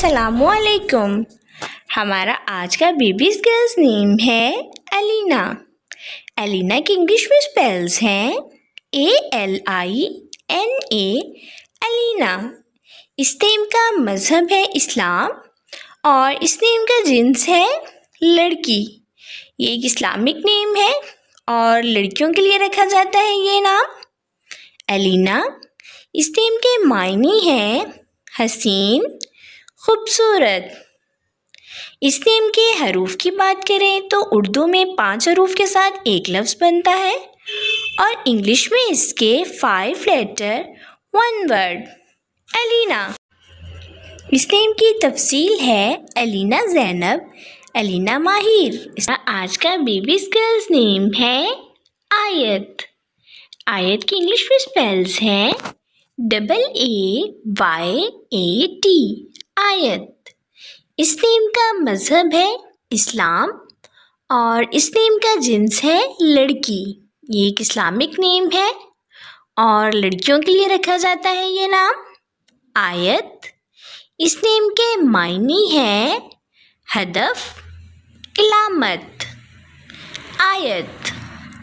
السلام علیکم۔ ہمارا آج کا بیبیز گرلز نیم ہے الینا۔ الینا کے انگلش میں اسپیلز ہیں ALINA، الینا۔ اس نیم کا مذہب ہے اسلام اور اس نیم کا جنس ہے لڑکی۔ یہ ایک اسلامک نیم ہے اور لڑکیوں کے لیے رکھا جاتا ہے یہ نام الینا۔ اس نیم کے معنی ہیں حسین، خوبصورت۔ اس نیم کے حروف کی بات کریں تو اردو میں 5 حروف کے ساتھ ایک لفظ بنتا ہے اور انگلش میں اس کے 5 لیٹر 1 ورڈ الینا۔ اس نیم کی تفصیل ہے الینا زینب، الینا ماہر۔ آج کا بیبیز گرلز نیم ہے آیت۔ آیت کی انگلش میں اسپیلز ہیں AAYAT، آیت۔ اس نیم کا مذہب ہے اسلام اور اس نیم کا جنس ہے لڑکی۔ یہ ایک اسلامک نیم ہے اور لڑکیوں کے لیے رکھا جاتا ہے یہ نام آیت۔ اس نیم کے معنی ہیں ہدف، علامت۔ آیت۔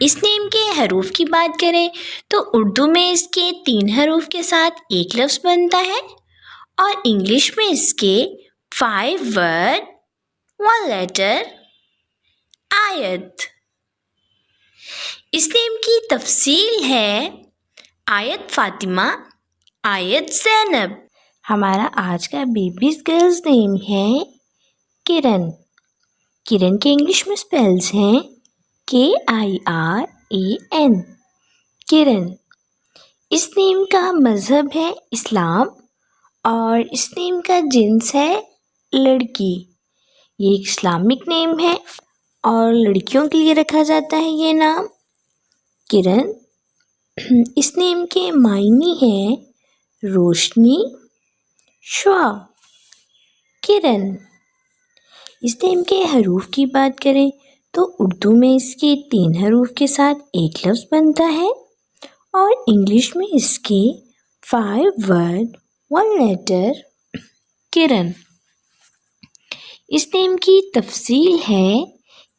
اس نیم کے حروف کی بات کریں تو اردو میں اس کے 3 حروف کے ساتھ ایک لفظ بنتا ہے اور انگلش میں اس کے 5 ورڈ 1 لیٹر آیت۔ اس نیم کی تفصیل ہے آیت فاطمہ، آیت زینب۔ ہمارا آج کا بیبیز گرلز نیم ہے کرن۔ کرن کے انگلش میں اسپیلز ہیں KIRAN، کرن۔ اس نیم کا مذہب ہے اسلام اور اس نیم کا جنس ہے لڑکی۔ یہ ایک اسلامک نیم ہے اور لڑکیوں کے لیے رکھا جاتا ہے یہ نام کرن۔ اس نیم کے معنی ہیں روشنی، شعاع۔ کرن۔ اس نیم کے حروف کی بات کریں تو اردو میں اس کے 3 حروف کے ساتھ ایک لفظ بنتا ہے اور انگلش میں اس کے 5 ورڈ 1 لیٹر کرن۔ اس نیم کی تفصیل ہے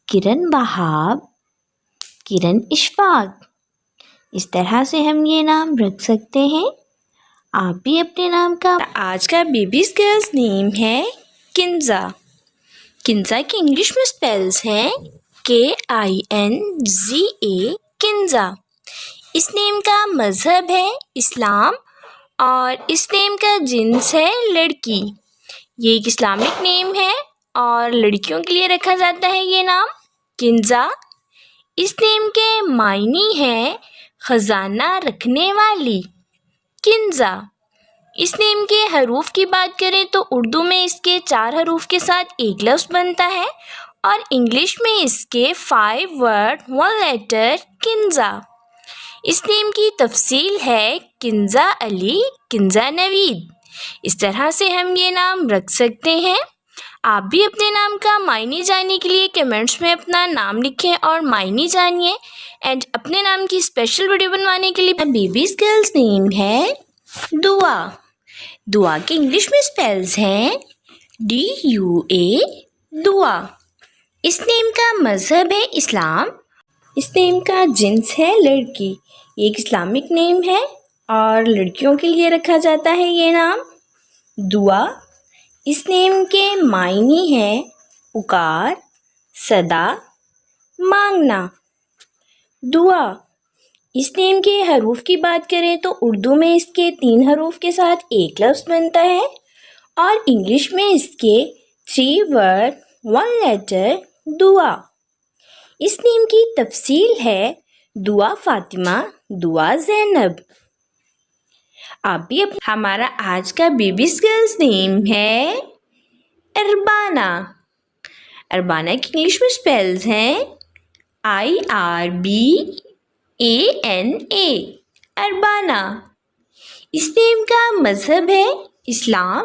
کرن بہاب، کرن اشفاق۔ اس طرح سے ہم یہ نام رکھ سکتے ہیں۔ آپ بھی اپنے نام کا آج کا بیبیز گرلز نیم ہے کنزا۔ کنزا کی انگلش میں اسپیلز ہیں KINZA، کنزا۔ اس نیم کا مذہب ہے اسلام اور اس نیم کا جنس ہے لڑکی۔ یہ ایک اسلامک نیم ہے اور لڑکیوں کے لیے رکھا جاتا ہے یہ نام کنزا۔ اس نیم کے معنی ہیں خزانہ رکھنے والی، کنزا۔ اس نیم کے حروف کی بات کریں تو اردو میں اس کے 4 حروف کے ساتھ ایک لفظ بنتا ہے اور انگلش میں اس کے 5 ورڈ 1 لیٹر کنزا۔ اس نیم کی تفصیل ہے کنزا علی، کنزا نوید۔ اس طرح سے ہم یہ نام رکھ سکتے ہیں۔ آپ بھی اپنے نام کا معنی جاننے کے لیے کمنٹس میں اپنا نام لکھیں اور معنی جانیے اینڈ اپنے نام کی اسپیشل ویڈیو بنوانے کے لیے بیبیز گرلز نیم ہے دعا۔ دعا کے انگلش میں اسپیلز ہیں DUA، دعا۔ اس نیم کا مذہب ہے اسلام، اس نیم کا جنس ہے لڑکی۔ یہ ایک اسلامک نیم ہے اور لڑکیوں کے لیے رکھا جاتا ہے یہ نام دعا۔ اس نیم کے معنی ہیں پکار، صدا، مانگنا۔ دعا۔ اس نیم کے حروف کی بات کریں تو اردو میں اس کے 3 حروف کے ساتھ ایک لفظ بنتا ہے اور انگلش میں اس کے 3 ورڈ 1 لیٹر دعا۔ اس نیم کی تفصیل ہے دعا فاطمہ، دعا زینب۔ آپ بھی ہمارا آج کا بیبیز گرلز نیم ہے اربانہ۔ اربانہ کی انگلش میں اسپیلز ہیں IRBANA، اربانہ۔ اس نیم کا مذہب ہے اسلام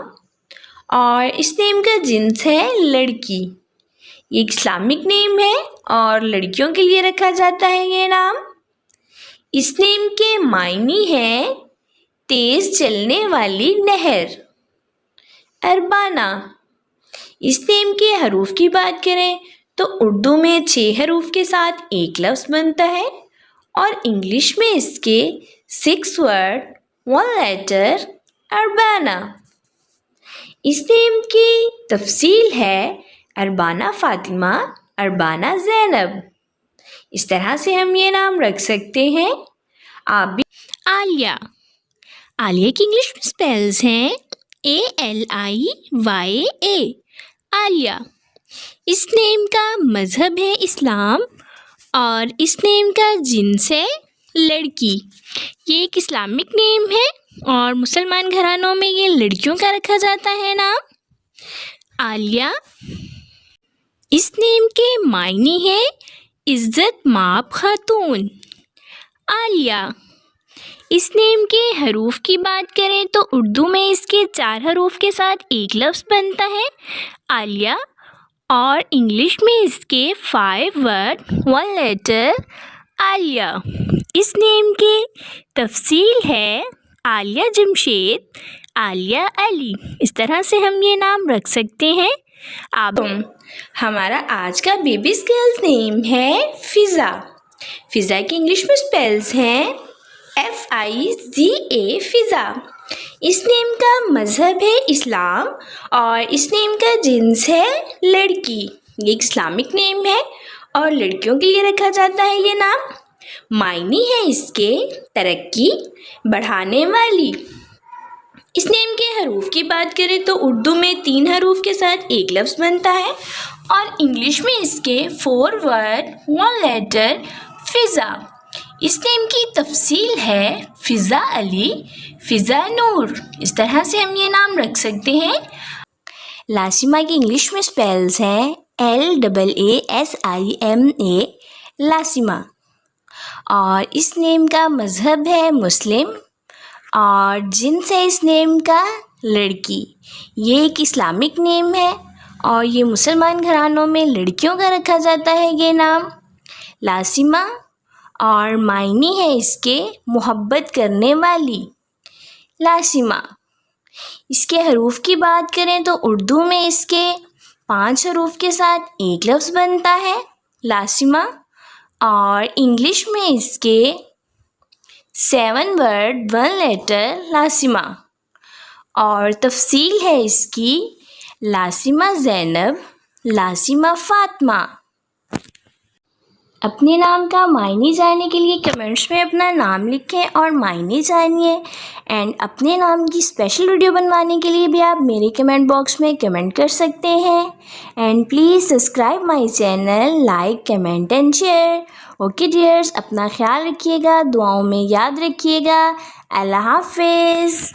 اور اس نیم کا جنس ہے لڑکی۔ یہ ایک اسلامک نیم ہے اور لڑکیوں کے لیے رکھا جاتا ہے یہ نام۔ اس نیم کے معنی ہیں تیز چلنے والی نہر، اربانہ۔ اس نیم کے حروف کی بات کریں تو اردو میں 6 حروف کے ساتھ ایک لفظ بنتا ہے اور انگلش میں اس کے 6 ورڈ 1 لیٹر اربانہ۔ اس نیم کی تفصیل ہے اربانہ فاطمہ، اربانہ زینب۔ اس طرح سے ہم یہ نام رکھ سکتے ہیں۔ آپ بھی عالیہ۔ عالیہ کی انگلش میں سپیلز ہیں ALIYA، عالیہ۔ اس نیم کا مذہب ہے اسلام اور اس نیم کا جنس ہے لڑکی۔ یہ ایک اسلامک نیم ہے اور مسلمان گھرانوں میں یہ لڑکیوں کا رکھا جاتا ہے نام عالیہ۔ اس نیم کے معنی ہے عزت مآب خاتون، عالیہ۔ اس نیم کے حروف کی بات کریں تو اردو میں اس کے 4 حروف کے ساتھ ایک لفظ بنتا ہے عالیہ اور انگلش میں اس کے 5 ورڈ 1 لیٹر عالیہ۔ اس نیم کی تفصیل ہے عالیہ جمشید، عالیہ علی۔ اس طرح سے ہم یہ نام رکھ سکتے ہیں۔ اب ہمارا آج کا بیبیز گرلز نیم ہے فضا۔ فضا کی انگلش میں سپیلز ہیں FIZA، فضا۔ اس نیم کا مذہب ہے اسلام اور اس نیم کا جنس ہے لڑکی۔ یہ ایک اسلامک نیم ہے اور لڑکیوں کے لیے رکھا جاتا ہے یہ نام۔ معنی ہے اس کے ترقی بڑھانے والی۔ اس نیم کے حروف کی بات کریں تو اردو میں 3 حروف کے ساتھ ایک لفظ بنتا ہے اور انگلش میں اس کے 4 ورڈ 1 لیٹر فضا۔ اس نیم کی تفصیل ہے فضا علی، فضا نور۔ اس طرح سے ہم یہ نام رکھ سکتے ہیں۔ لاسمہ کی انگلش میں سپیلز ہیں LAASIMA، لاسمہ۔ اور اس نیم کا مذہب ہے مسلم اور جنس ہے اس نیم کا لڑکی۔ یہ ایک اسلامک نیم ہے اور یہ مسلمان گھرانوں میں لڑکیوں کا رکھا جاتا ہے یہ نام لاسمہ اور معنی ہے اس کے محبت کرنے والی، لاسمہ۔ اس کے حروف کی بات کریں تو اردو میں اس کے 5 حروف کے ساتھ ایک لفظ بنتا ہے لاسمہ اور انگلش میں اس کے 7 ورڈ 1 لیٹر لاسمہ۔ اور تفصیل ہے اس کی لاسمہ زینب، لاسمہ فاطمہ۔ اپنے نام کا معنی جاننے کے لیے کمنٹس میں اپنا نام لکھیں اور معنی جانیے، اینڈ اپنے نام کی اسپیشل ویڈیو بنوانے کے لیے بھی آپ میرے کمنٹ باکس میں کمنٹ کر سکتے ہیں۔ And please subscribe my channel, like, comment and share. Okay dears, اپنا خیال رکھیے گا، دعاؤں میں یاد رکھیے گا۔ اللہ حافظ۔